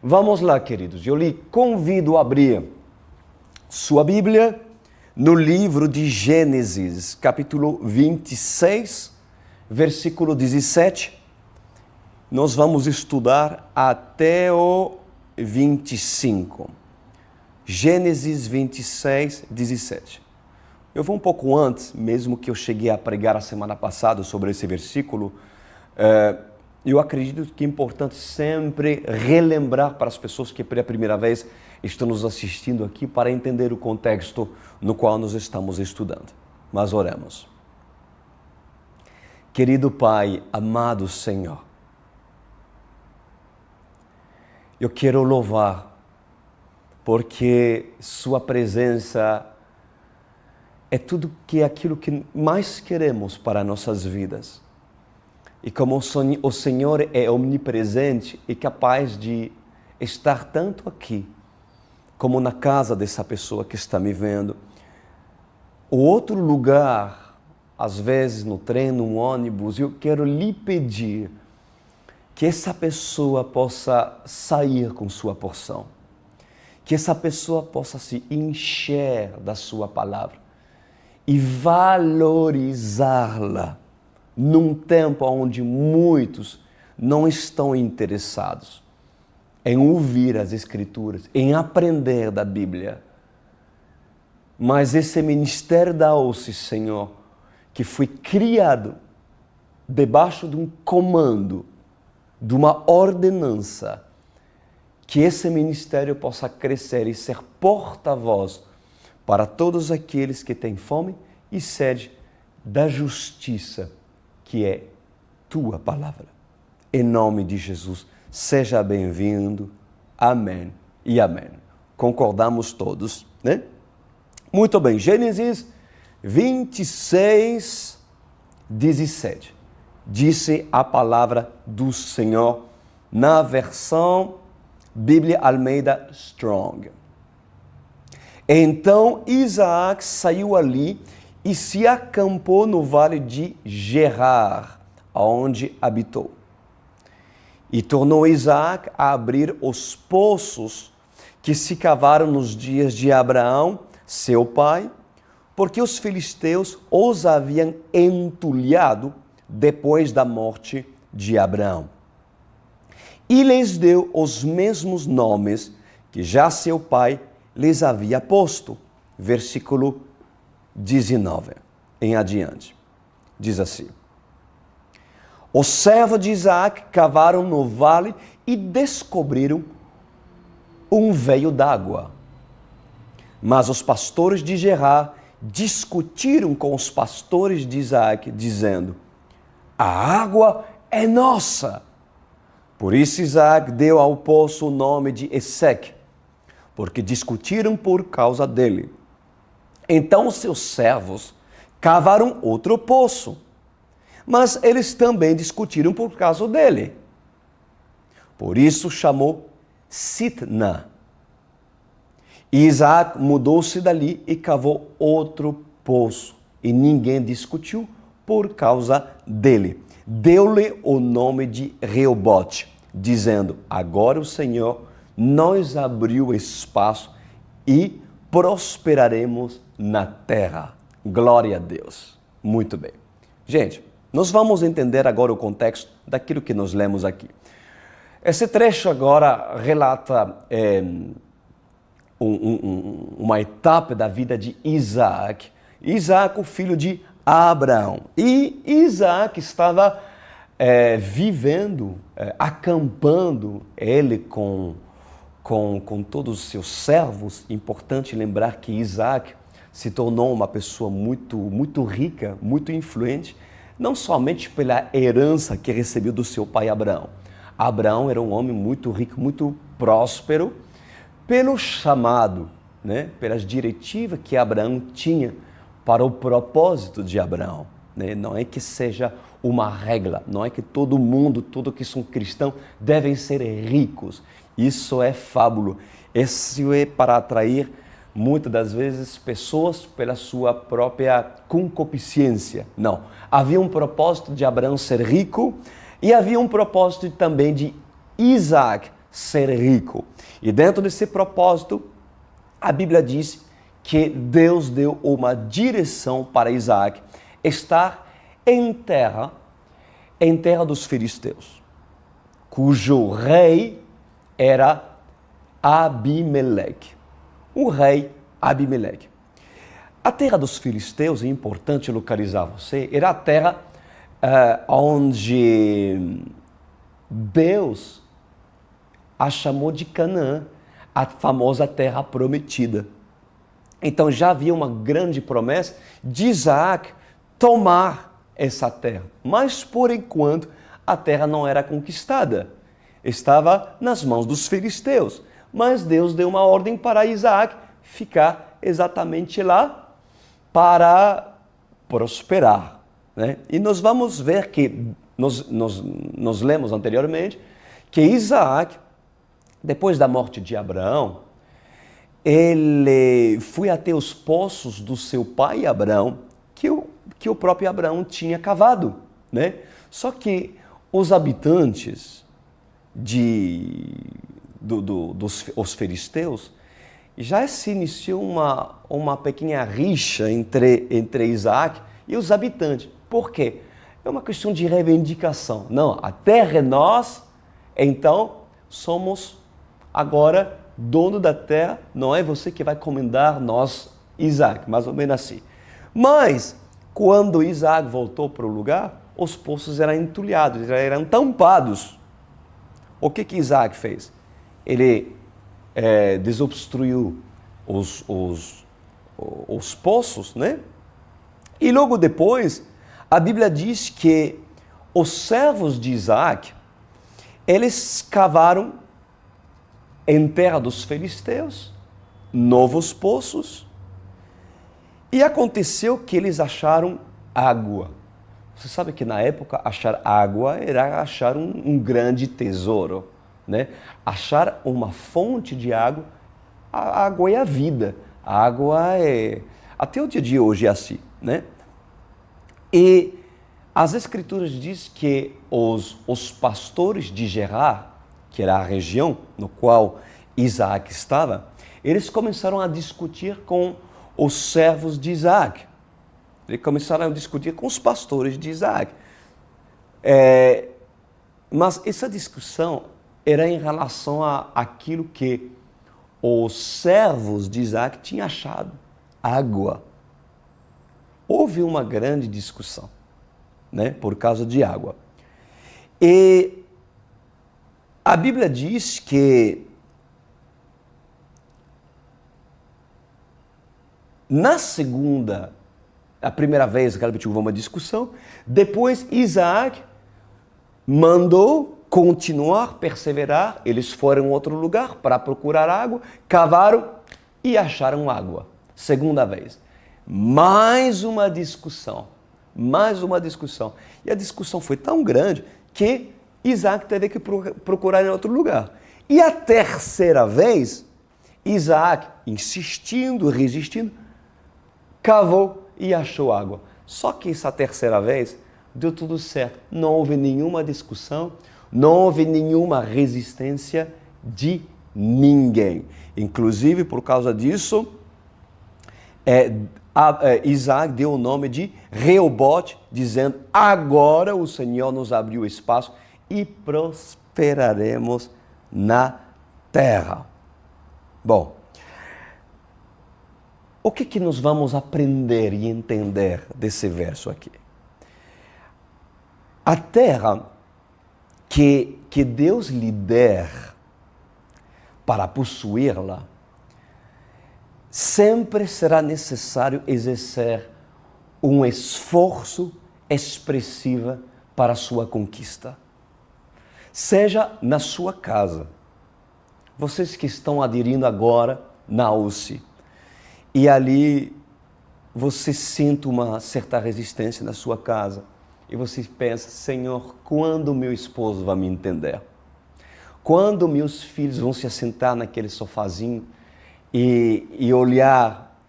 Vamos lá, queridos. Eu lhe convido a abrir sua Bíblia no livro de Gênesis, capítulo 26, versículo 17. Nós vamos estudar até o 25. Gênesis 26, 17. Eu vou um pouco antes, mesmo que eu cheguei a pregar a semana passada sobre esse versículo. Eu acredito que é importante sempre relembrar para as pessoas que pela primeira vez estão nos assistindo aqui para entender o contexto no qual nós estamos estudando. Mas oremos. Querido Pai, amado Senhor, eu quero louvar porque Sua presença é tudo aquilo que mais queremos para nossas vidas. E como o Senhor é omnipresente e capaz de estar tanto aqui, como na casa dessa pessoa que está me vendo, ou outro lugar, às vezes no trem, no ônibus, eu quero lhe pedir que essa pessoa possa sair com sua porção, que essa pessoa possa se encher da sua palavra e valorizá-la num tempo onde muitos não estão interessados em ouvir as Escrituras, em aprender da Bíblia. Mas esse ministério da OSE, Senhor, que foi criado debaixo de um comando, de uma ordenança, que esse ministério possa crescer e ser porta-voz para todos aqueles que têm fome e sede da justiça, que é Tua palavra. Em nome de Jesus, seja bem-vindo. Amém e amém. Concordamos todos, né? Muito bem, Gênesis 26, 17. Disse a palavra do Senhor na versão Bíblia Almeida Strong. Então Isaac saiu ali e se acampou no vale de Gerar, onde habitou. E tornou Isaac a abrir os poços que se cavaram nos dias de Abraão, seu pai, porque os filisteus os haviam entulhado depois da morte de Abraão. E lhes deu os mesmos nomes que já seu pai lhes havia posto. Versículo 19 em adiante. Diz assim: os servos de Isaac cavaram no vale e descobriram um veio d'água. Mas os pastores de Gerar discutiram com os pastores de Isaac, dizendo: a água é nossa. Por isso Isaac deu ao poço o nome de Eseque, porque discutiram por causa dele. Então os seus servos cavaram outro poço, mas eles também discutiram por causa dele. Por isso chamou Sitna. E Isaac mudou-se dali e cavou outro poço, e ninguém discutiu por causa dele. Deu-lhe o nome de Reobote, dizendo: agora o Senhor nos abriu espaço e prosperaremos na terra. Glória a Deus. Muito bem. Gente, nós vamos entender agora o contexto daquilo que nós lemos aqui. Esse trecho agora relata uma etapa da vida de Isaac. Isaac, o filho de Abraão. E Isaac estava vivendo, acampando, ele com todos os seus servos. Importante lembrar que Isaac se tornou uma pessoa muito rica, muito influente, não somente pela herança que recebeu do seu pai Abraão. Abraão era um homem muito rico, muito próspero, pelo chamado, né, pelas diretivas que Abraão tinha para o propósito de Abraão. Né? Não é que seja uma regra, não é que todo mundo, todos que são cristãos, devem ser ricos. Isso é fábula. Isso é para atrair, muitas das vezes, pessoas pela sua própria concupiscência. Não. Havia um propósito de Abraão ser rico e havia um propósito também de Isaac ser rico. E dentro desse propósito, a Bíblia diz que Deus deu uma direção para Isaac estar em terra dos filisteus, cujo rei era Abimeleque. O rei Abimeleque. A terra dos filisteus, é importante localizar você, era a terra onde Deus a chamou de Canaã, a famosa terra prometida. Então já havia uma grande promessa de Isaac tomar essa terra. Mas por enquanto a terra não era conquistada. Estava nas mãos dos filisteus. Mas Deus deu uma ordem para Isaac ficar exatamente lá para prosperar, né? E nós vamos ver que, nós lemos anteriormente, que Isaac, depois da morte de Abraão, ele foi até os poços do seu pai Abraão, que o próprio Abraão tinha cavado, né? Só que os habitantes os filisteus, já se iniciou uma pequena rixa entre Isaac e os habitantes. Por quê? É uma questão de reivindicação. Não, a terra é nossa, então somos agora dono da terra, não é você que vai comandar nós, Isaac, mais ou menos assim. Mas, quando Isaac voltou para o lugar, os poços eram entulhados, eram tampados. O que Isaac fez? Ele desobstruiu os poços, né? E logo depois, a Bíblia diz que os servos de Isaac, eles cavaram em terra dos filisteus novos poços, e aconteceu que eles acharam água. Você sabe que na época achar água era achar um grande tesouro, né? Achar uma fonte de água, a água é a vida, a água é... Até o dia de hoje é assim, né? E as Escrituras dizem que os pastores de Gerar, que era a região no qual Isaac estava, eles começaram a discutir com os servos de Isaac. Eles começaram a discutir com os pastores de Isaac. Mas essa discussão era em relação àquilo que os servos de Isaac tinham achado, água. Houve uma grande discussão, né, por causa de água. E a Bíblia diz que a primeira vez que houve uma discussão, depois Isaac mandou continuar, perseverar, eles foram em outro lugar para procurar água, cavaram e acharam água. Segunda vez. Mais uma discussão. E a discussão foi tão grande que Isaac teve que procurar em outro lugar. E a terceira vez, Isaac, insistindo, resistindo, cavou e achou água. Só que essa terceira vez deu tudo certo. Não houve nenhuma discussão, não houve nenhuma resistência de ninguém. Inclusive, por causa disso, Isaac deu o nome de Reobote, dizendo: agora o Senhor nos abriu espaço e prosperaremos na terra. Bom, o que nós vamos aprender e entender desse verso aqui? A terra que Deus lhe der para possuí-la, sempre será necessário exercer um esforço expressivo para a sua conquista. Seja na sua casa. Vocês que estão aderindo agora na UCI, e ali você sente uma certa resistência na sua casa, e você pensa: Senhor, quando meu esposo vai me entender? Quando meus filhos vão se assentar naquele sofazinho e olhar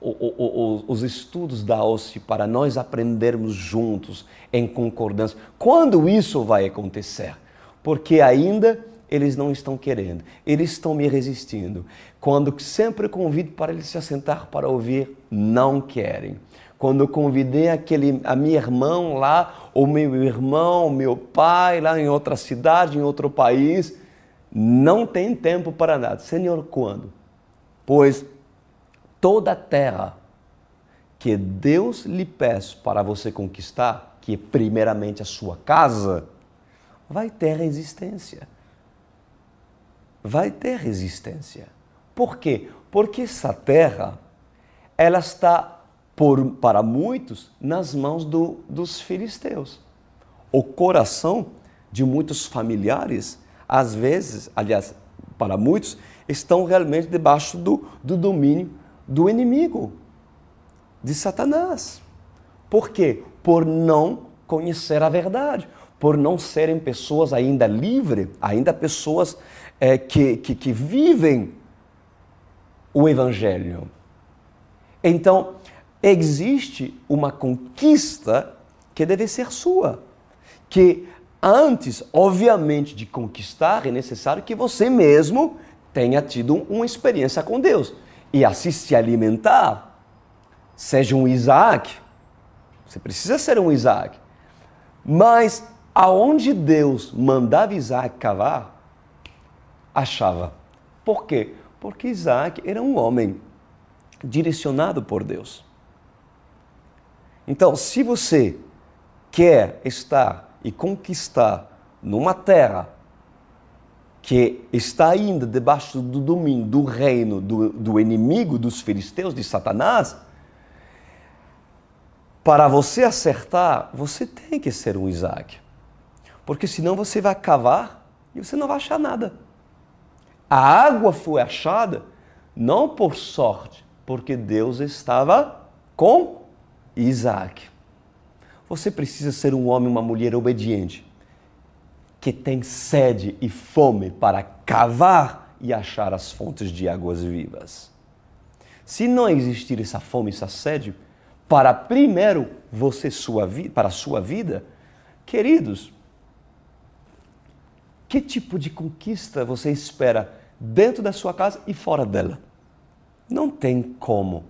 os estudos da OSCE para nós aprendermos juntos em concordância? Quando isso vai acontecer? Porque ainda eles não estão querendo, eles estão me resistindo. Quando sempre convido para eles se assentar para ouvir, não querem. Quando eu convidei a minha irmã lá, ou meu irmão, meu pai lá em outra cidade, em outro país, não tem tempo para nada. Senhor, quando? Pois toda a terra que Deus lhe pede para você conquistar, que é primeiramente a sua casa, vai ter resistência. Vai ter resistência. Por quê? Porque essa terra, ela está, para muitos, nas mãos dos filisteus. O coração de muitos familiares, às vezes, aliás, para muitos, estão realmente debaixo do domínio do inimigo, de Satanás. Por quê? Por não conhecer a verdade, por não serem pessoas ainda livres, ainda pessoas que vivem o Evangelho. Então, existe uma conquista que deve ser sua, que antes, obviamente, de conquistar, é necessário que você mesmo tenha tido uma experiência com Deus. E assim se alimentar, seja um Isaac, você precisa ser um Isaac. Mas aonde Deus mandava Isaac cavar, achava. Por quê? Porque Isaac era um homem direcionado por Deus. Então, se você quer estar e conquistar numa terra que está ainda debaixo do domínio do reino do inimigo, dos filisteus, de Satanás, para você acertar, você tem que ser um Isaac. Porque senão você vai cavar e você não vai achar nada. A água foi achada não por sorte, porque Deus estava com Isaac. Você precisa ser um homem, uma mulher obediente, que tem sede e fome para cavar e achar as fontes de águas vivas. Se não existir essa fome, essa sede, para primeiro você, para a sua vida, queridos, que tipo de conquista você espera dentro da sua casa e fora dela? Não tem como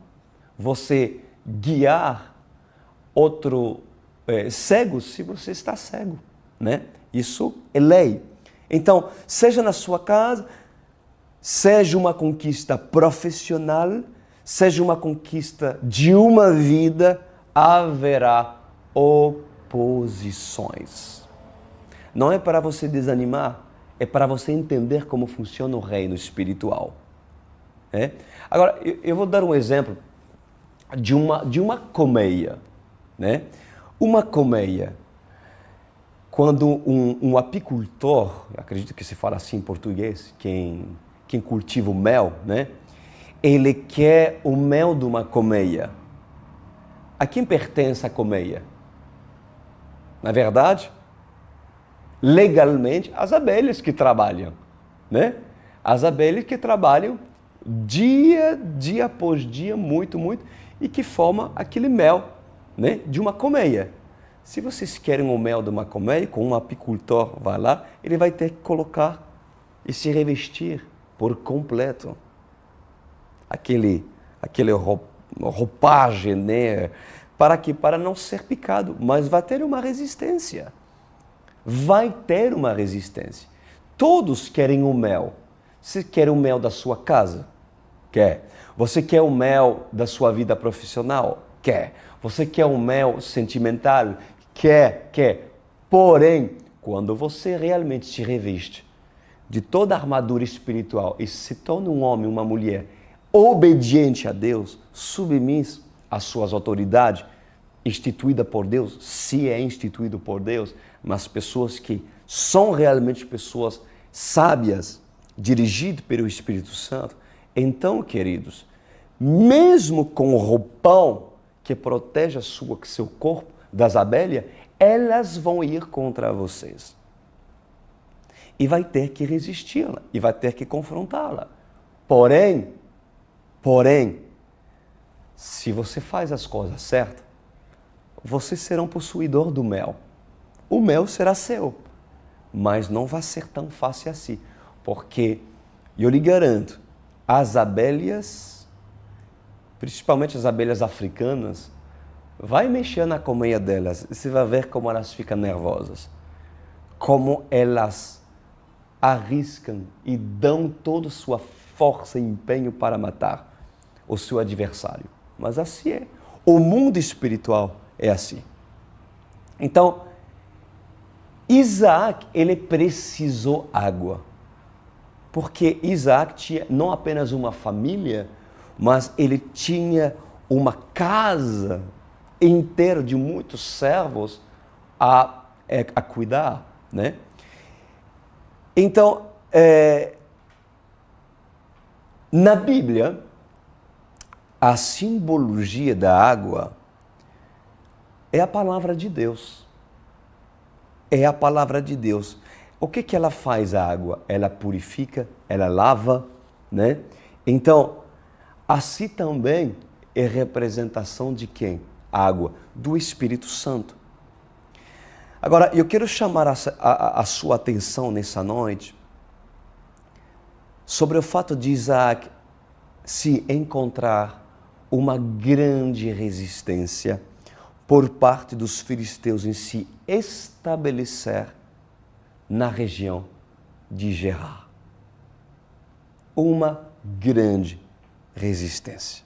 você guiar outro cego se você está cego, né? Isso é lei. Então, seja na sua casa, seja uma conquista profissional, seja uma conquista de uma vida, haverá oposições. Não é para você desanimar, é para você entender como funciona o reino espiritual. Agora, eu vou dar um exemplo de uma colmeia. Né? Uma colmeia, quando um apicultor, acredito que se fala assim em português, quem cultiva o mel, né? Ele quer o mel de uma colmeia. A quem pertence a colmeia? Na verdade, legalmente, as abelhas que trabalham, né? As abelhas que trabalham dia após dia, muito, e que formam aquele mel, né? De uma colmeia. Se vocês querem o mel de uma colmeia, com um apicultor vai lá, ele vai ter que colocar e se revestir por completo. Aquele roupagem, né? Para quê? Para não ser picado, mas vai ter uma resistência. Vai ter uma resistência. Todos querem o mel. Você quer o mel da sua casa? Quer. Você quer o mel da sua vida profissional? Quer. Você quer o mel sentimental? Quer. Porém, quando você realmente se reveste de toda a armadura espiritual e se torna um homem, uma mulher obediente a Deus, submisso às suas autoridades, instituída por Deus, se é instituído por Deus, mas pessoas que são realmente pessoas sábias, dirigidas pelo Espírito Santo, então, queridos, mesmo com o roupão que protege seu corpo das abelhas, elas vão ir contra vocês. E vai ter que resisti-la, e vai ter que confrontá-la. Porém, se você faz as coisas certas, você será um possuidor do mel. O mel será seu, mas não vai ser tão fácil assim. porque eu lhe garanto, as abelhas, principalmente as abelhas africanas, vai mexer na colmeia delas e você vai ver como elas ficam nervosas, como elas arriscam e dão toda a sua força e empenho para matar o seu adversário. Mas assim é. O mundo espiritual é assim. Então, Isaac, ele precisou água. Porque Isaac tinha não apenas uma família, mas ele tinha uma casa inteira de muitos servos a cuidar, né? Então, na Bíblia, a simbologia da água é a palavra de Deus. É a palavra de Deus. O que ela faz, a água? Ela purifica, ela lava, né? Então, assim também é representação de quem? A água, do Espírito Santo. Agora, eu quero chamar a sua atenção nessa noite sobre o fato de Isaac se encontrar uma grande resistência por parte dos filisteus em se estabelecer na região de Gerar. Uma grande resistência.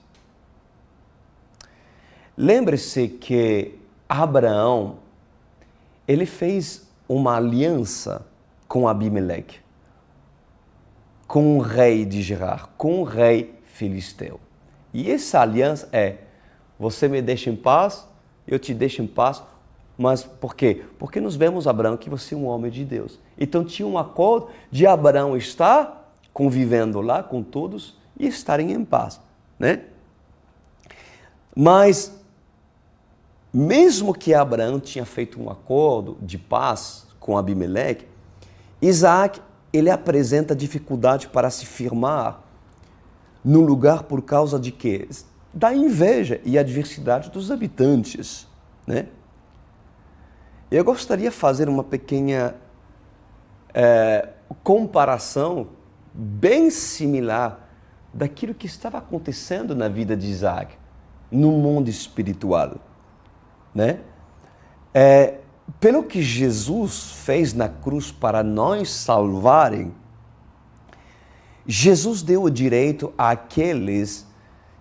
Lembre-se que Abraão, ele fez uma aliança com Abimeleque, com o rei de Gerar, com o rei filisteu. E essa aliança é, você me deixa em paz, eu te deixo em paz, mas por quê? Porque nós vemos, Abraão, que você é um homem de Deus. Então tinha um acordo de Abraão estar convivendo lá com todos e estarem em paz, né? Mas, mesmo que Abraão tinha feito um acordo de paz com Abimeleque, Isaac, ele apresenta dificuldade para se firmar no lugar por causa de quê? Da inveja e adversidade dos habitantes, né? Eu gostaria de fazer uma pequena comparação bem similar daquilo que estava acontecendo na vida de Isaac, no mundo espiritual, né? Pelo que Jesus fez na cruz para nós salvarem, Jesus deu o direito àqueles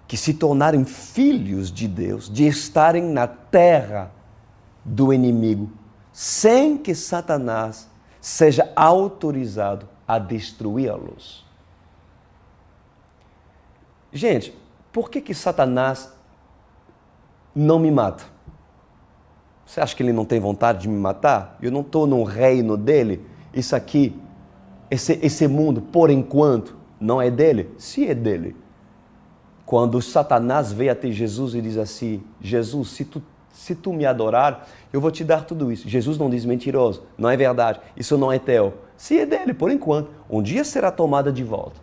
que se tornaram filhos de Deus, de estarem na terra do inimigo, sem que Satanás seja autorizado a destruí-los. Gente, por que Satanás não me mata? Você acha que ele não tem vontade de me matar? Eu não estou no reino dele? Isso aqui, esse mundo, por enquanto, não é dele? Se é dele. Quando Satanás veio até Jesus e diz assim, Jesus, se tu me adorar, eu vou te dar tudo isso. Jesus não diz mentiroso, não é verdade, isso não é teu. Se é dele, por enquanto, um dia será tomada de volta.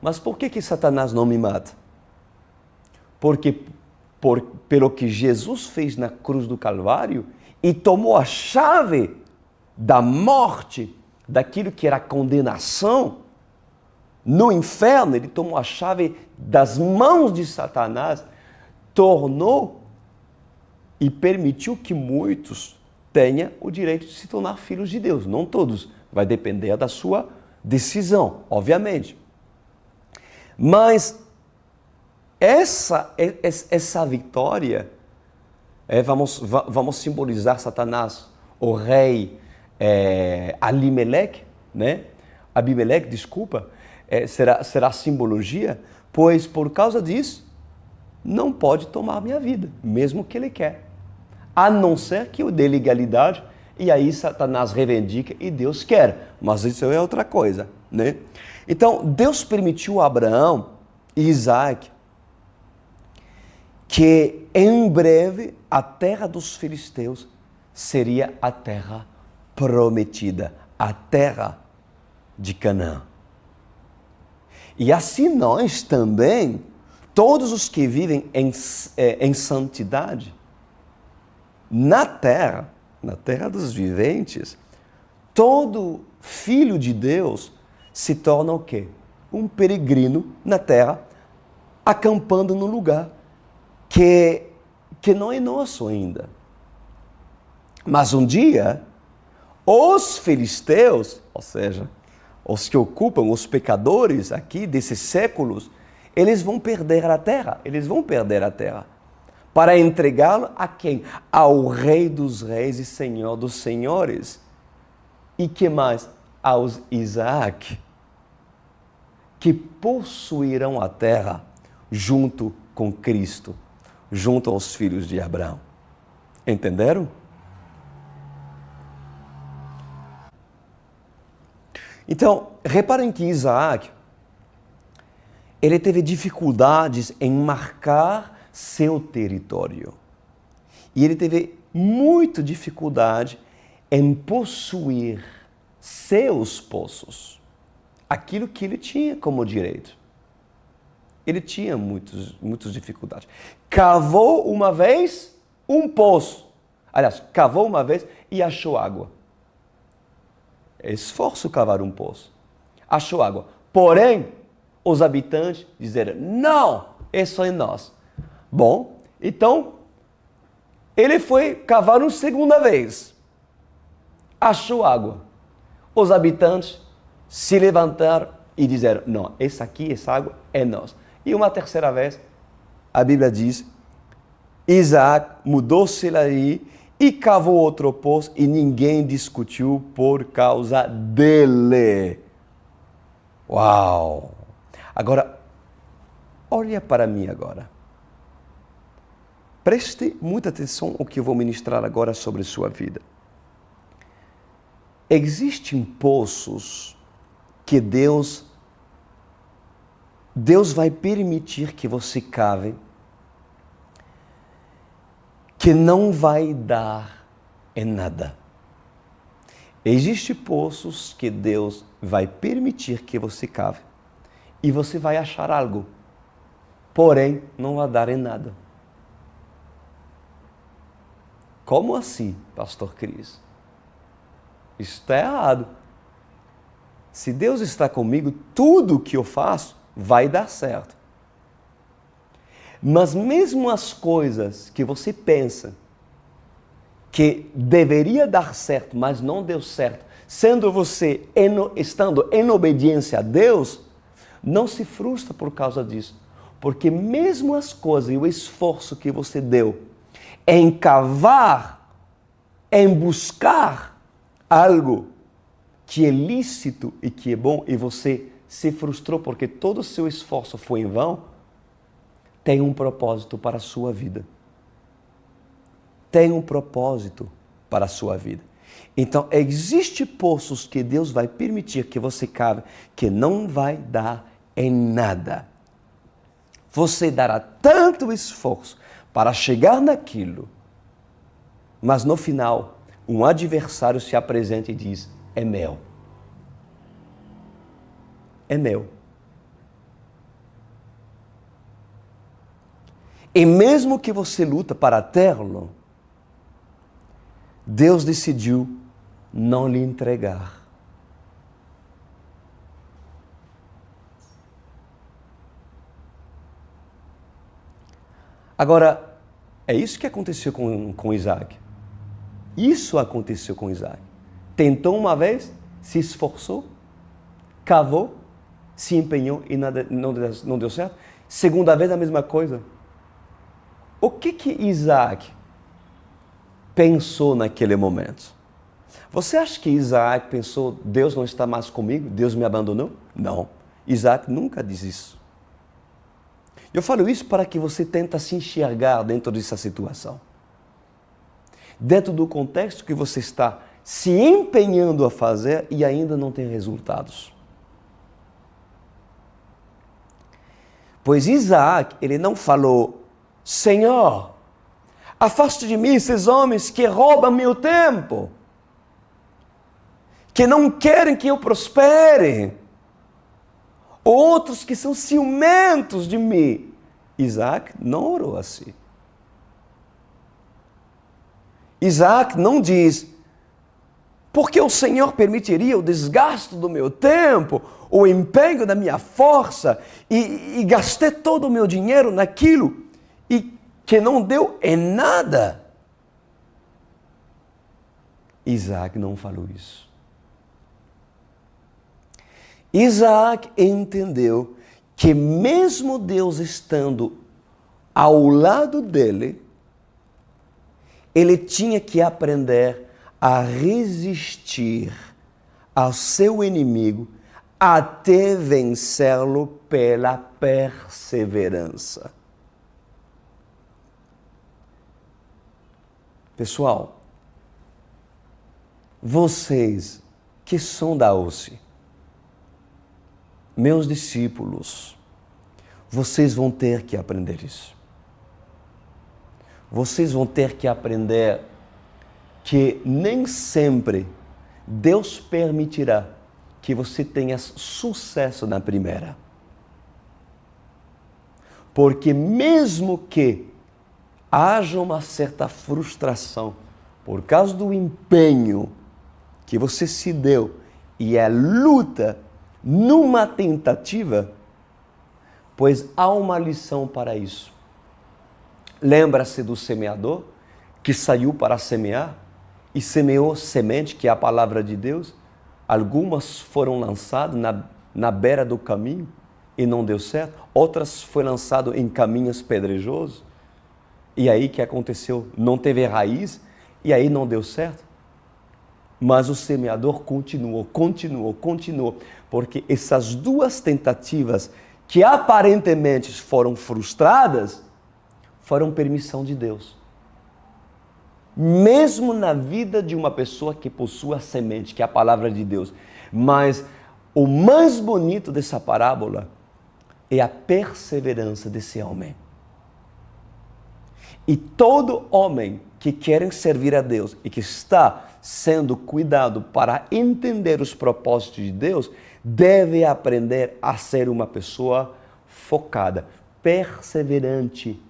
Mas por que Satanás não me mata? Porque pelo que Jesus fez na cruz do Calvário e tomou a chave da morte, daquilo que era condenação, no inferno, ele tomou a chave das mãos de Satanás, tornou e permitiu que muitos tenham o direito de se tornar filhos de Deus. Não todos, vai depender da sua decisão, obviamente. Mas essa vitória, vamos simbolizar Satanás, o rei Abimeleque, né? Abimeleque, desculpa, será simbologia, pois por causa disso, não pode tomar minha vida, mesmo que ele quer. A não ser que eu dê legalidade, e aí Satanás reivindica e Deus quer. Mas isso é outra coisa, né? Então, Deus permitiu a Abraão e Isaac que em breve a terra dos filisteus seria a terra prometida, a terra de Canaã. E assim nós também, todos os que vivem em santidade, na terra dos viventes, todo filho de Deus se torna o quê? Um peregrino na terra, acampando num lugar que não é nosso ainda. Mas um dia, os filisteus, ou seja, os que ocupam, os pecadores aqui desses séculos, eles vão perder a terra, para entregá-lo a quem? Ao Rei dos Reis e Senhor dos Senhores. E que mais? Aos Isaac, que possuirão a terra junto com Cristo, junto aos filhos de Abraão. Entenderam? Então, reparem que Isaac, ele teve dificuldades em marcar seu território. E ele teve muita dificuldade em possuir seus poços. Aquilo que ele tinha como direito. Ele tinha muitas dificuldades. Cavou uma vez um poço. Aliás, cavou uma vez e achou água. É esforço cavar um poço. Achou água. Porém, os habitantes disseram, não, isso é nós. Bom, então, ele foi cavar uma segunda vez. Achou água. Os habitantes se levantaram e disseram, não, essa água é nossa. E uma terceira vez, a Bíblia diz, Isaac mudou-se daí e cavou outro poço e ninguém discutiu por causa dele. Uau! Agora, olha para mim agora. Preste muita atenção ao que eu vou ministrar agora sobre sua vida. Existem poços que Deus vai permitir que você cave, que não vai dar em nada. Existem poços que Deus vai permitir que você cave e você vai achar algo, porém não vai dar em nada. Como assim, pastor Cris? Isso está errado. Se Deus está comigo, tudo que eu faço vai dar certo. Mas mesmo as coisas que você pensa que deveria dar certo, mas não deu certo, estando em obediência a Deus, não se frustra por causa disso. Porque mesmo as coisas e o esforço que você deu em cavar, em buscar algo que é lícito e que é bom, e você se frustrou porque todo o seu esforço foi em vão, tem um propósito para a sua vida. Tem um propósito para a sua vida. Então, existem poços que Deus vai permitir que você cave, que não vai dar em nada. Você dará tanto esforço para chegar naquilo, mas no final, um adversário se apresenta e diz, é meu. É meu. E mesmo que você luta para ter-lo, Deus decidiu não lhe entregar. Agora, é isso que aconteceu com Isaac. Isso aconteceu com Isaac. Tentou uma vez, se esforçou, cavou, se empenhou e nada, não deu certo. Segunda vez, a mesma coisa. O que Isaac pensou naquele momento? Você acha que Isaac pensou, Deus não está mais comigo, Deus me abandonou? Não, Isaac nunca diz isso. Eu falo isso para que você tente se enxergar dentro dessa situação. Dentro do contexto que você está se empenhando a fazer e ainda não tem resultados. Pois Isaac, ele não falou, Senhor, afaste de mim esses homens que roubam meu tempo, que não querem que eu prospere, outros que são ciumentos de mim. Isaac não orou assim. Isaac não diz, Porque o Senhor permitiria o desgaste do meu tempo, o empenho da minha força, e gastei todo o meu dinheiro naquilo, e que não deu em nada. Isaac não falou isso. Isaac entendeu que mesmo Deus estando ao lado dele, ele tinha que aprender a resistir ao seu inimigo até vencê-lo pela perseverança. Pessoal, vocês que são da OSE, meus discípulos, vocês vão ter que aprender isso. Vocês vão ter que aprender que nem sempre Deus permitirá que você tenha sucesso na primeira. Porque mesmo que haja uma certa frustração por causa do empenho que você se deu e a luta numa tentativa, pois há uma lição para isso. Lembra-se do semeador que saiu para semear e semeou semente, que é a palavra de Deus? Algumas foram lançadas na beira do caminho e não deu certo. Outras foram lançadas em caminhos pedregosos. E aí o que aconteceu? Não teve raiz e aí não deu certo. Mas o semeador continuou, porque essas duas tentativas que aparentemente foram frustradas, foram permissão de Deus. Mesmo na vida de uma pessoa que possui a semente, que é a palavra de Deus. Mas o mais bonito dessa parábola é a perseverança desse homem. E todo homem que quer servir a Deus e que está sendo cuidado para entender os propósitos de Deus, deve aprender a ser uma pessoa focada, perseverante,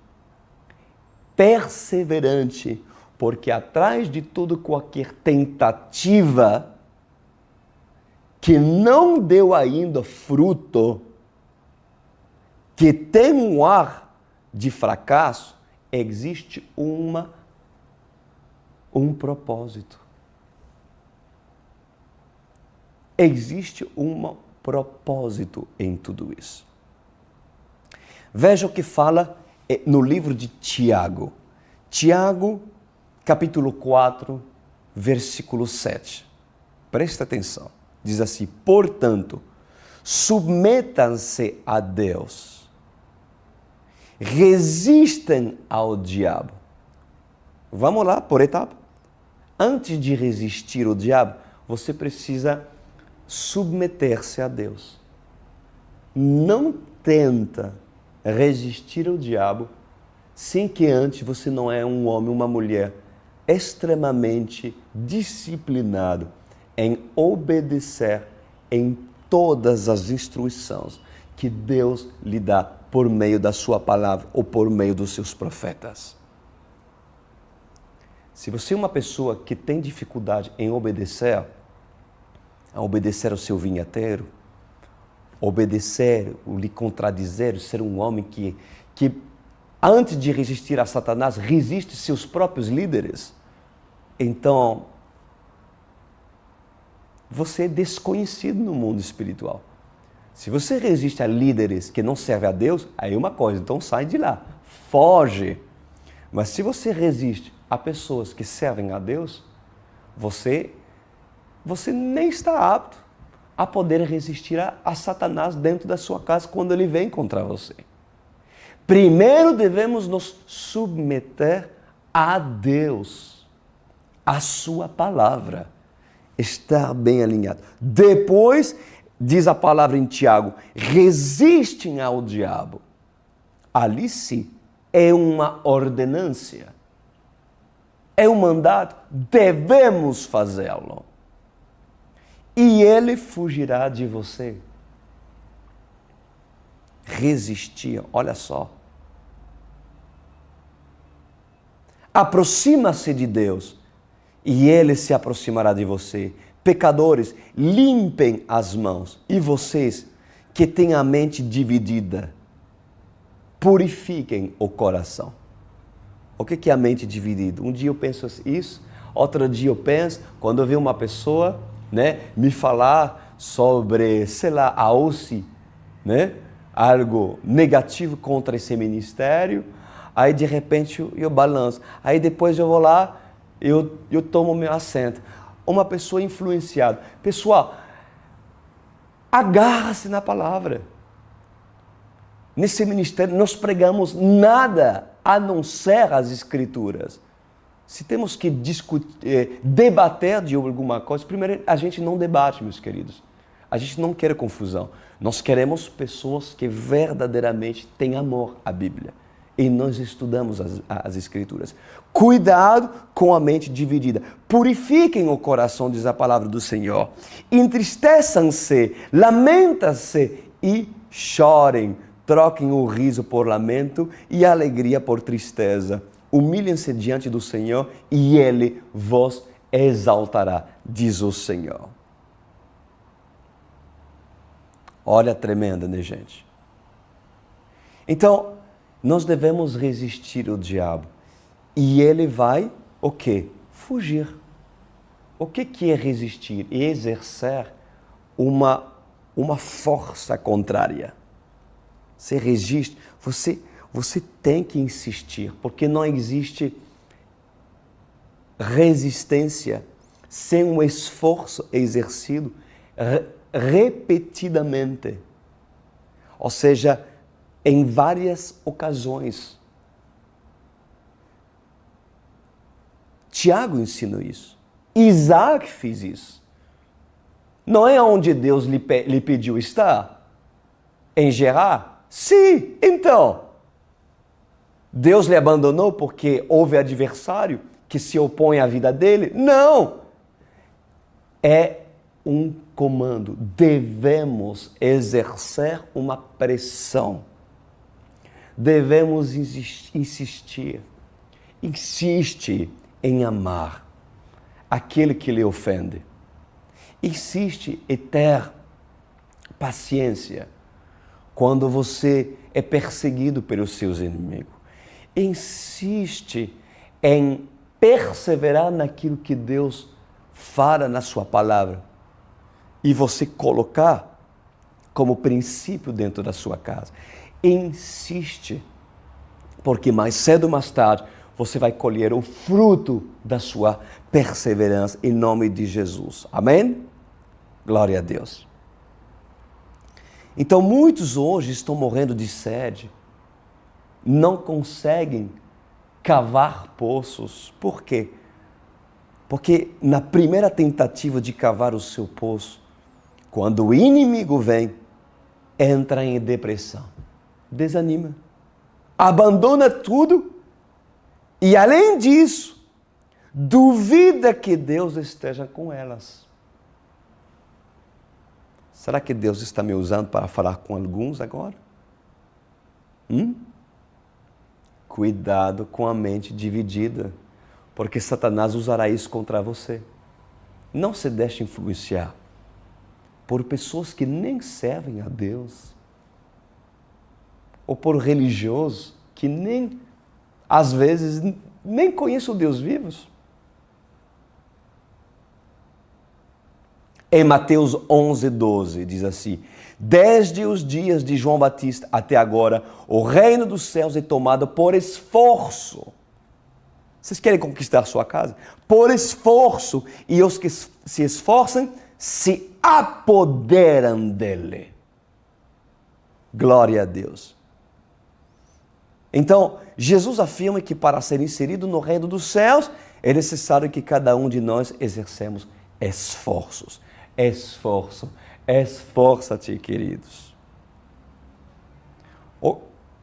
porque atrás de tudo qualquer tentativa que não deu ainda fruto, que tem um ar de fracasso, existe um propósito. Existe um propósito em tudo isso. Veja o que fala no livro de Tiago. Tiago, capítulo 4, versículo 7. Presta atenção. Diz assim: portanto, submetam-se a Deus. Resistem ao diabo. Vamos lá, por etapa. Antes de resistir ao diabo, você precisa submeter-se a Deus. Não tenta resistir ao diabo sem que antes você não é um homem, uma mulher extremamente disciplinado em obedecer em todas as instruções que Deus lhe dá por meio da sua palavra ou por meio dos seus profetas. Se você é uma pessoa que tem dificuldade em obedecer ao seu vinheteiro, obedecer, lhe contradizer, ser um homem que antes de resistir a Satanás, resiste seus próprios líderes, então você é desconhecido no mundo espiritual. Se você resiste a líderes que não servem a Deus, aí é uma coisa, então sai de lá, foge. Mas se você resiste a pessoas que servem a Deus, você nem está apto a poder resistir a Satanás dentro da sua casa quando ele vem contra você. Primeiro devemos nos submeter a Deus, a sua palavra, estar bem alinhado. Depois, diz a palavra em Tiago, resistem ao diabo. Ali sim, é uma ordenância, é um mandato, devemos fazê-lo. E ele fugirá de você. Resistir, olha só. Aproxima-se de Deus e ele se aproximará de você. Pecadores, limpem as mãos. E vocês que têm a mente dividida, purifiquem o coração. O que é a mente dividida? Um dia eu penso isso, outro dia eu penso, quando eu vejo uma pessoa, me falar sobre, a OSCE, algo negativo contra esse ministério, aí de repente eu balanço. Aí depois eu vou lá, eu tomo meu assento. Uma pessoa influenciada. Pessoal, agarra-se na palavra. Nesse ministério nós pregamos nada a não ser as Escrituras. Se temos que debater de alguma coisa, primeiro a gente não debate, meus queridos. A gente não quer confusão. Nós queremos pessoas que verdadeiramente têm amor à Bíblia. E nós estudamos as Escrituras. Cuidado com a mente dividida. Purifiquem o coração, diz a palavra do Senhor. Entristeçam-se, lamentem-se e chorem. Troquem o riso por lamento e a alegria por tristeza. Humilhem-se diante do Senhor e Ele vos exaltará, diz o Senhor. Olha, tremenda, né, gente? Então, nós devemos resistir ao diabo. E ele vai, o quê? Fugir. O que é resistir? É exercer uma força contrária. Você resiste, você tem que insistir, porque não existe resistência sem um esforço exercido repetidamente. Ou seja, em várias ocasiões. Tiago ensinou isso. Isaac fez isso. Não é onde Deus lhe pediu estar? Em Gerar? Sim, então. Deus lhe abandonou porque houve adversário que se opõe à vida dele? Não. É um comando. Devemos exercer uma pressão. Devemos insistir. Insiste em amar aquele que lhe ofende. Insiste em ter paciência quando você é perseguido pelos seus inimigos. Insiste em perseverar naquilo que Deus fala na sua palavra e você colocar como princípio dentro da sua casa. Insiste, porque mais cedo ou mais tarde você vai colher o fruto da sua perseverança em nome de Jesus. Amém? Glória a Deus. Então muitos hoje estão morrendo de sede, não conseguem cavar poços. Por quê? Porque na primeira tentativa de cavar o seu poço, quando o inimigo vem, entra em depressão, desanima, abandona tudo e, além disso, duvida que Deus esteja com elas. Será que Deus está me usando para falar com alguns agora? Cuidado com a mente dividida, porque Satanás usará isso contra você. Não se deixe influenciar por pessoas que nem servem a Deus, ou por religiosos que nem, às vezes, nem conhecem o Deus vivo. Em Mateus 11:12 diz assim: desde os dias de João Batista até agora, o reino dos céus é tomado por esforço. Vocês querem conquistar sua casa? Por esforço, e os que se esforçam se apoderam dele. Glória a Deus. Então, Jesus afirma que para ser inserido no reino dos céus, é necessário que cada um de nós exercemos esforços. Esforço. Esforça-te, queridos.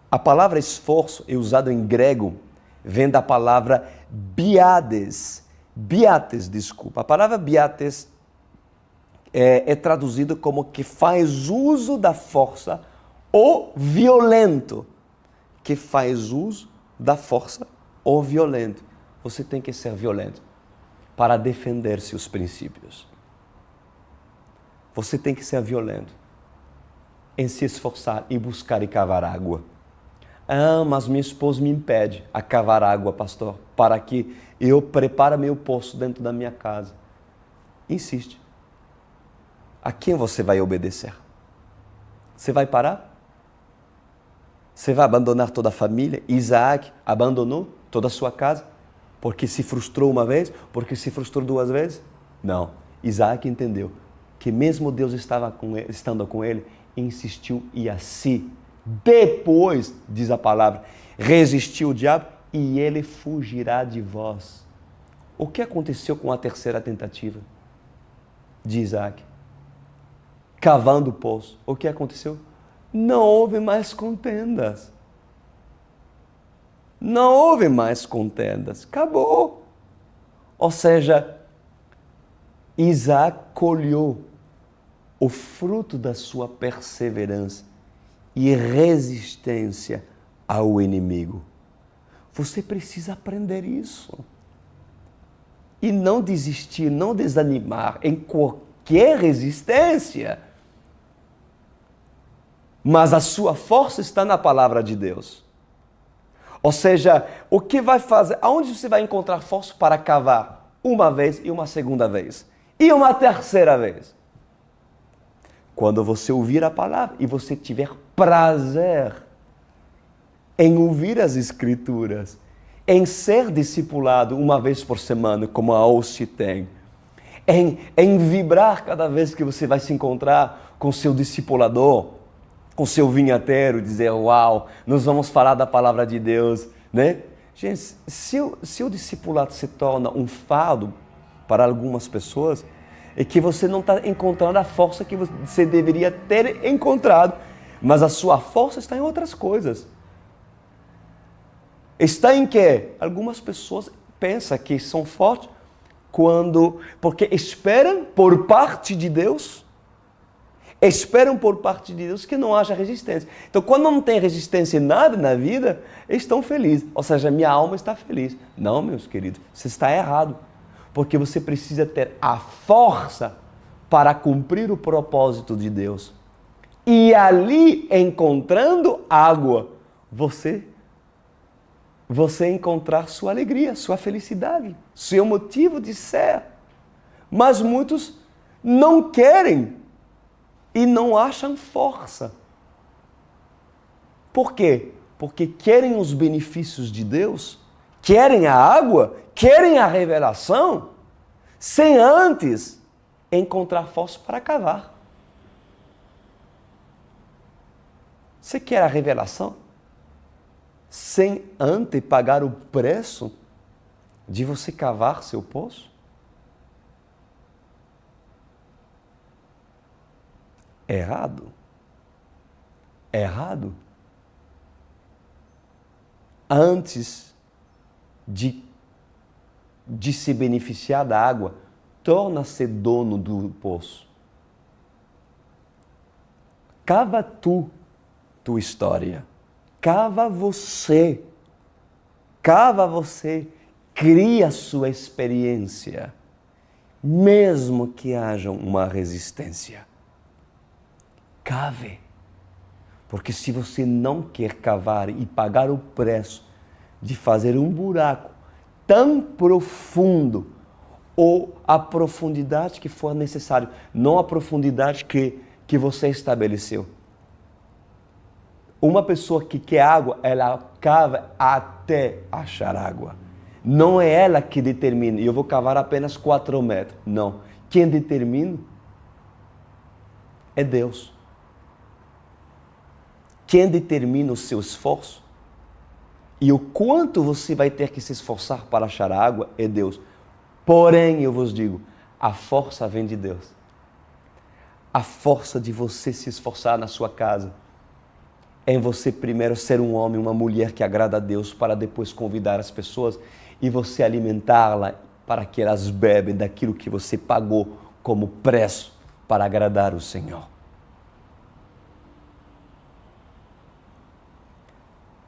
A palavra esforço é usada em grego, vem da palavra biades. A palavra biates é traduzida como que faz uso da força ou violento. Que faz uso da força ou violento. Você tem que ser violento. para defender seus princípios. Você tem que ser violento em se esforçar e buscar e cavar água. Ah, mas minha esposa me impede a cavar água, pastor, para que eu prepare meu poço dentro da minha casa. Insiste. A quem você vai obedecer? Você vai parar? Você vai abandonar toda a família? Isaac abandonou toda a sua casa porque se frustrou uma vez, porque se frustrou duas vezes? Não. Isaac entendeu que mesmo Deus estando com ele, insistiu e assim, depois, diz a palavra, resistiu o diabo e ele fugirá de vós. O que aconteceu com a terceira tentativa de Isaac? Cavando o poço. O que aconteceu? Não houve mais contendas. Não houve mais contendas. Acabou. Ou seja, Isaac colheu o fruto da sua perseverança e resistência ao inimigo. Você precisa aprender isso. E não desistir, não desanimar em qualquer resistência. Mas a sua força está na palavra de Deus. Ou seja, o que vai fazer? Aonde você vai encontrar força para cavar? Uma vez e uma segunda vez. E uma terceira vez. Quando você ouvir a palavra e você tiver prazer em ouvir as Escrituras, em ser discipulado uma vez por semana, como a OSCE tem, em vibrar cada vez que você vai se encontrar com seu discipulador, com seu vinhateiro, dizer, uau, nós vamos falar da palavra de Deus, né? Gente, se o discipulado se torna um fardo para algumas pessoas, é que você não está encontrando a força que você deveria ter encontrado, mas a sua força está em outras coisas. Está em que algumas pessoas pensam que são fortes porque esperam por parte de Deus, que não haja resistência. Então, quando não tem resistência em nada na vida, eles estão felizes. Ou seja, minha alma está feliz. Não, meus queridos, você está errado. Porque você precisa ter a força para cumprir o propósito de Deus. E ali, encontrando água, você encontrar sua alegria, sua felicidade, seu motivo de ser. Mas muitos não querem e não acham força. Por quê? Porque querem os benefícios de Deus, querem a água, querem a revelação, sem antes encontrar força para cavar. Você quer a revelação? Sem antes pagar o preço de você cavar seu poço? Errado. Errado. Antes de se beneficiar da água, torna-se dono do poço. Cava tua história. Cava você. Cria sua experiência, mesmo que haja uma resistência. Cave. Porque se você não quer cavar e pagar o preço de fazer um buraco tão profundo, ou a profundidade que for necessário, não a profundidade que você estabeleceu. Uma pessoa que quer água, ela cava até achar água. Não é ela que determina, eu vou cavar apenas 4 metros. Não. Quem determina é Deus. Quem determina o seu esforço e o quanto você vai ter que se esforçar para achar água é Deus. Porém, eu vos digo, a força vem de Deus. A força de você se esforçar na sua casa é em você primeiro ser um homem, uma mulher que agrada a Deus, para depois convidar as pessoas e você alimentá-la para que elas bebem daquilo que você pagou como preço para agradar o Senhor.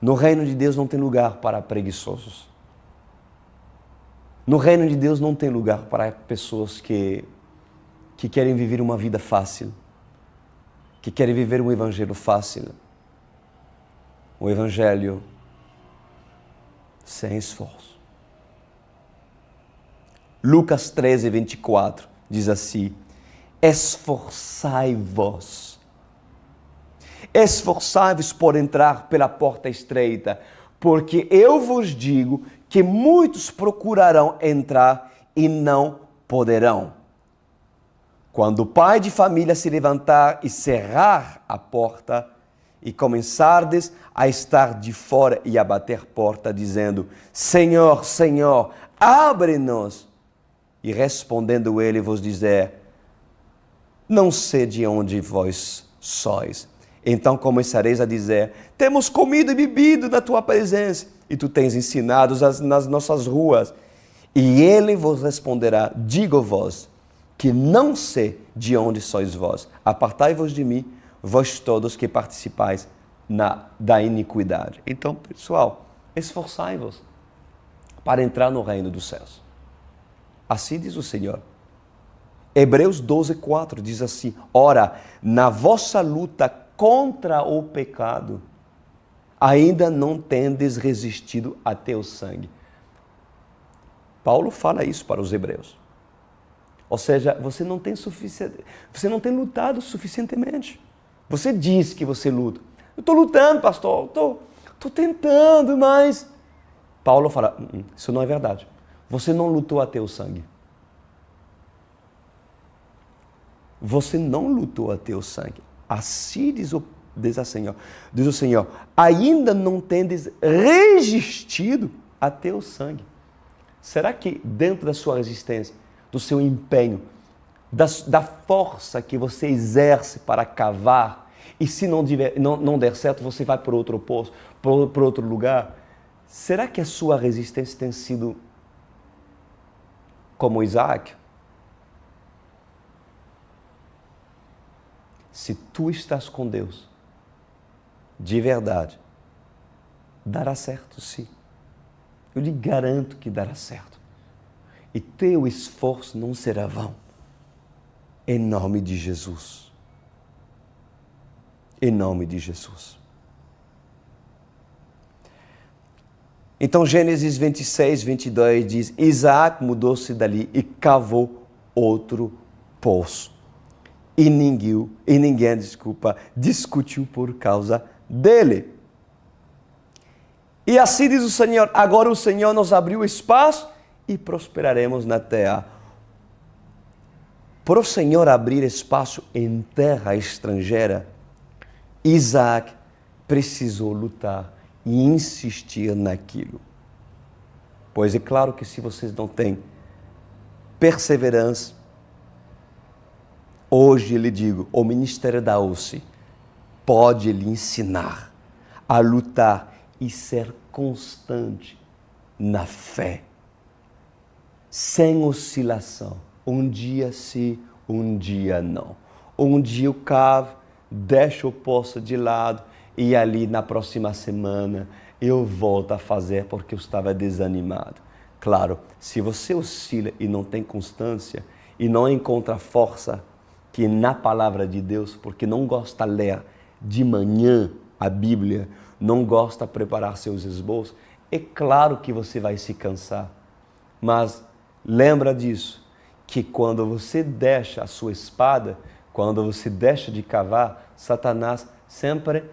No reino de Deus não tem lugar para preguiçosos. No reino de Deus não tem lugar para pessoas que querem viver uma vida fácil, que querem viver um evangelho fácil, um evangelho sem esforço. Lucas 13, 24 diz assim: esforçai-vos por entrar pela porta estreita, porque eu vos digo que muitos procurarão entrar e não poderão. Quando o pai de família se levantar e cerrar a porta, e começardes a estar de fora e a bater porta, dizendo: Senhor, Senhor, abre-nos. E respondendo ele vos dizer: não sei de onde vós sois. Então começareis a dizer: temos comido e bebido na tua presença, e tu tens ensinado nas nossas ruas. E ele vos responderá: digo-vos que não sei de onde sois vós. Apartai-vos de mim, vós todos que participais da iniquidade. Então, pessoal, esforçai-vos para entrar no reino dos céus. Assim diz o Senhor. Hebreus 12, 4 diz assim: ora, na vossa luta contra o pecado, ainda não tendes resistido até o sangue. Paulo fala isso para os hebreus. Ou seja, você não tem lutado suficientemente. Você diz que você luta. Eu estou lutando, pastor, estou tentando, mas... Paulo fala: isso não é verdade. Você não lutou até o sangue. Você não lutou até o sangue. Assim diz o Senhor, ainda não tendes resistido até o sangue. Será que dentro da sua resistência, do seu empenho, da força que você exerce para cavar, e se não der certo, você vai para outro poço, para outro lugar, será que a sua resistência tem sido como Isaac? Se tu estás com Deus, de verdade, dará certo, sim. Eu lhe garanto que dará certo. E teu esforço não será vão. Em nome de Jesus. Em nome de Jesus. Então, Gênesis 26, 22 diz: Isaac mudou-se dali e cavou outro poço. E ninguém discutiu por causa dele. E assim diz o Senhor: agora o Senhor nos abriu espaço e prosperaremos na terra. Para o Senhor abrir espaço em terra estrangeira, Isaac precisou lutar e insistir naquilo. Pois é claro que se vocês não têm perseverança, hoje lhe digo, o Ministério da UCI pode lhe ensinar a lutar e ser constante na fé, sem oscilação. Um dia sim, um dia não. Um dia eu cavo, deixo o poço de lado e ali na próxima semana eu volto a fazer porque eu estava desanimado. Claro, se você oscila e não tem constância e não encontra força que na palavra de Deus, porque não gosta de ler de manhã a Bíblia, não gosta de preparar seus esboços, é claro que você vai se cansar. Mas lembra disso, que quando você deixa a sua espada, quando você deixa de cavar, Satanás sempre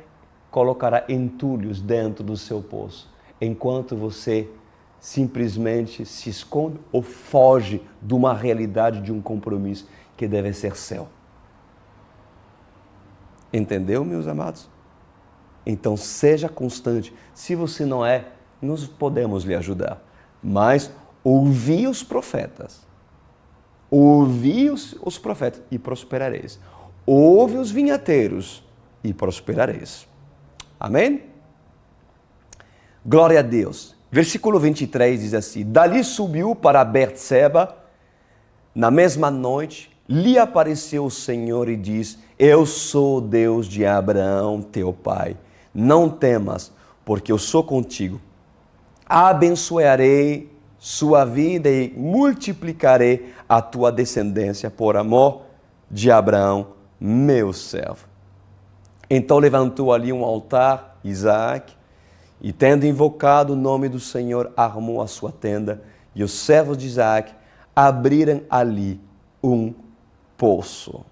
colocará entulhos dentro do seu poço, enquanto você simplesmente se esconde ou foge de uma realidade, de um compromisso que deve ser seu. Entendeu, meus amados? Então seja constante. Se você não é, nós podemos lhe ajudar. Mas ouvi os profetas. Ouvi os profetas e prosperareis. Ouve os vinhateiros e prosperareis. Amém? Glória a Deus. Versículo 23 diz assim: dali subiu para Berseba, na mesma noite, lhe apareceu o Senhor e diz: eu sou o Deus de Abraão, teu pai. Não temas, porque eu sou contigo. Abençoarei sua vida e multiplicarei a tua descendência por amor de Abraão, meu servo. Então levantou ali um altar, Isaac, e tendo invocado o nome do Senhor, armou a sua tenda, e os servos de Isaac abriram ali um poço.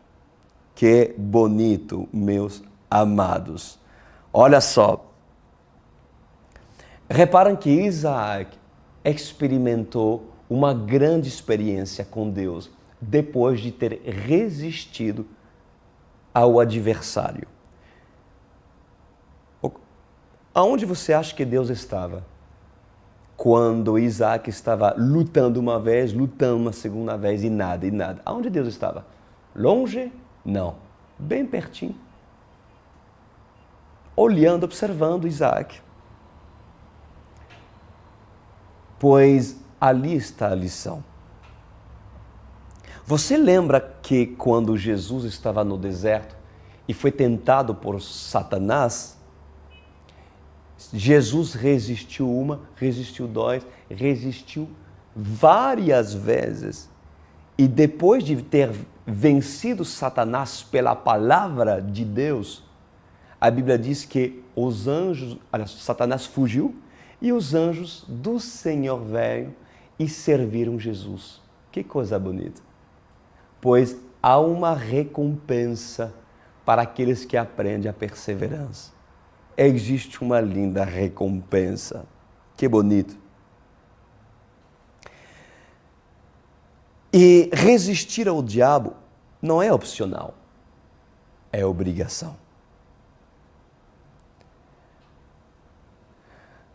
Que bonito, meus amados. Olha só. Reparam que Isaac experimentou uma grande experiência com Deus depois de ter resistido ao adversário. Aonde você acha que Deus estava? Quando Isaac estava lutando uma vez, lutando uma segunda vez e nada, e nada. Aonde Deus estava? Longe? Não. Bem pertinho. Olhando, observando Isaac. Pois ali está a lição. Você lembra que quando Jesus estava no deserto e foi tentado por Satanás, Jesus resistiu uma, resistiu dois, resistiu várias vezes. E depois de ter vencido Satanás pela palavra de Deus, a Bíblia diz que os anjos, Satanás fugiu e os anjos do Senhor vieram e serviram Jesus. Que coisa bonita. Pois há uma recompensa para aqueles que aprendem a perseverança. Existe uma linda recompensa. Que bonito. E resistir ao diabo não é opcional, é obrigação.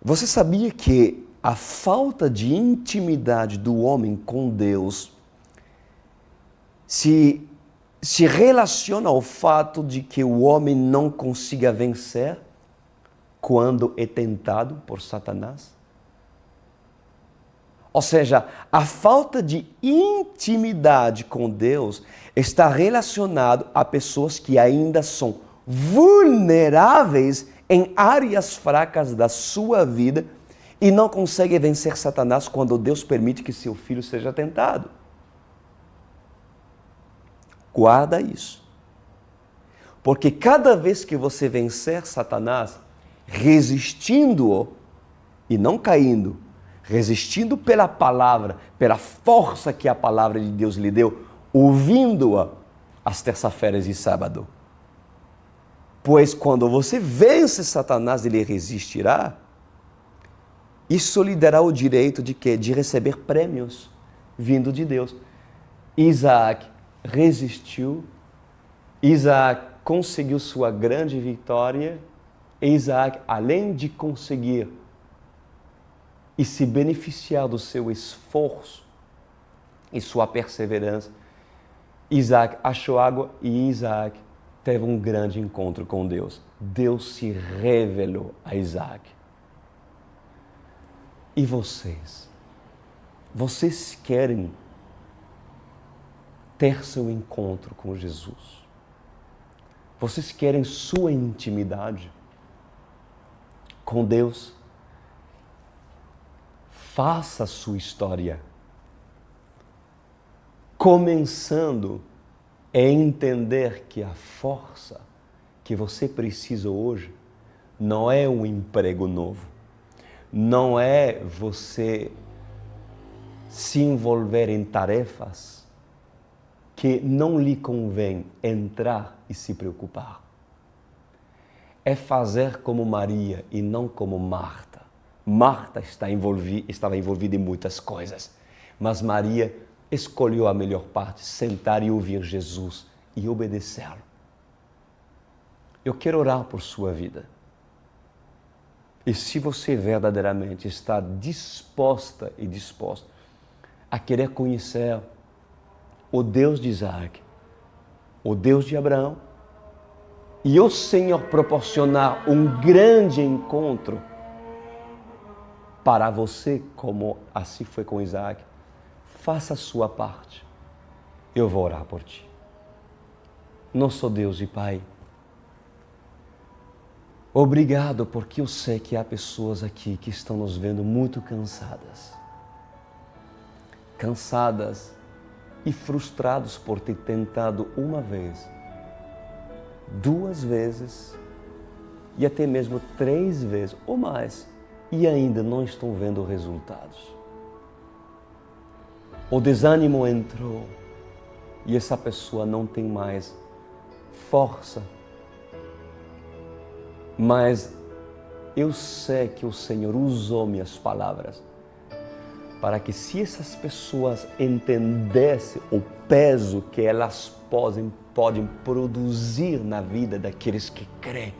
Você sabia que a falta de intimidade do homem com Deus se relaciona ao fato de que o homem não consiga vencer quando é tentado por Satanás? Ou seja, a falta de intimidade com Deus está relacionado a pessoas que ainda são vulneráveis em áreas fracas da sua vida e não conseguem vencer Satanás quando Deus permite que seu filho seja tentado. Guarda isso. Porque cada vez que você vencer Satanás, resistindo-o e não caindo, resistindo pela palavra, pela força que a palavra de Deus lhe deu, ouvindo-a às terça-feiras e sábado. Pois quando você vence Satanás, ele resistirá. Isso lhe dará o direito de quê? De receber prêmios vindo de Deus. Isaac resistiu, Isaac conseguiu sua grande vitória. Isaac, além de conseguir e se beneficiar do seu esforço e sua perseverança, Isaac achou água e Isaac teve um grande encontro com Deus. Deus se revelou a Isaac. E vocês? Vocês querem ter seu encontro com Jesus? Vocês querem sua intimidade com Deus? Faça a sua história, começando a entender que a força que você precisa hoje não é um emprego novo, não é você se envolver em tarefas que não lhe convém entrar e se preocupar. É fazer como Maria e não como Marta. Marta estava envolvida em muitas coisas, mas Maria escolheu a melhor parte, sentar e ouvir Jesus e obedecê-lo. Eu quero orar por sua vida. E se você verdadeiramente está disposta e disposto a querer conhecer o Deus de Isaac, o Deus de Abraão, e o Senhor proporcionar um grande encontro para você, como assim foi com Isaac, faça a sua parte. Eu vou orar por ti. Nosso Deus e Pai, obrigado porque eu sei que há pessoas aqui que estão nos vendo muito cansadas. cansadas e frustrados por ter tentado uma vez, 2 vezes e até mesmo 3 vezes ou mais e ainda não estão vendo resultados. O desânimo entrou e essa pessoa não tem mais força. Mas eu sei que o Senhor usou minhas palavras para que, se essas pessoas entendessem o peso que elas podem produzir na vida daqueles que creem,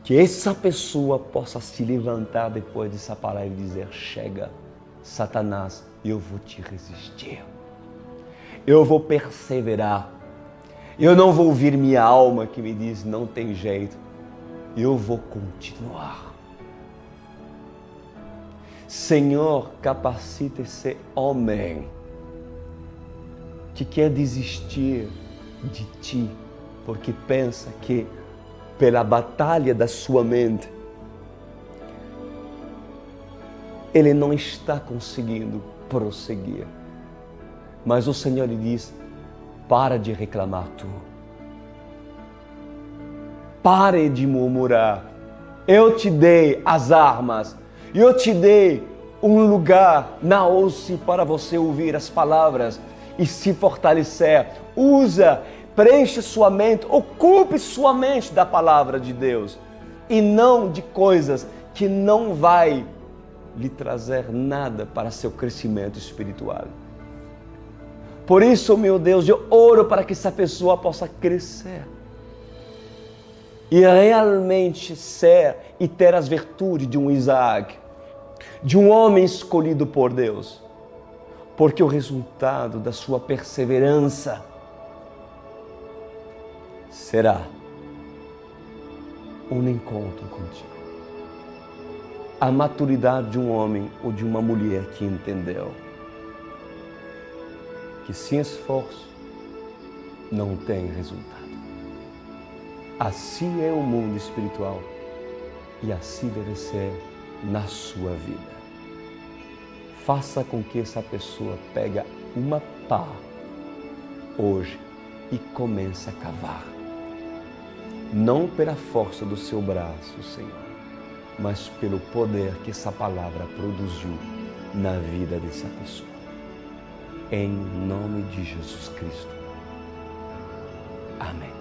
que essa pessoa possa se levantar depois dessa palavra e dizer: chega, Satanás, eu vou te resistir, eu vou perseverar, eu não vou ouvir minha alma que me diz não tem jeito, eu vou continuar. Senhor, capacita esse homem que quer desistir de Ti, porque pensa que pela batalha da sua mente ele não está conseguindo prosseguir. Mas o Senhor lhe diz: para de reclamar tu. Pare de murmurar. Eu te dei as armas. Eu te dei um lugar na hoste para você ouvir as palavras e se fortalecer. Usa, preenche sua mente, ocupe sua mente da palavra de Deus e não de coisas que não vai lhe trazer nada para seu crescimento espiritual. Por isso, meu Deus, eu oro para que essa pessoa possa crescer e realmente ser e ter as virtudes de um Isaac, de um homem escolhido por Deus, porque o resultado da sua perseverança será um encontro contigo. A maturidade de um homem ou de uma mulher que entendeu que sem esforço não tem resultado. Assim é o mundo espiritual e assim deve ser na sua vida. Faça com que essa pessoa pegue uma pá hoje e comece a cavar. Não pela força do seu braço, Senhor, mas pelo poder que essa palavra produziu na vida dessa pessoa. Em nome de Jesus Cristo. Amém.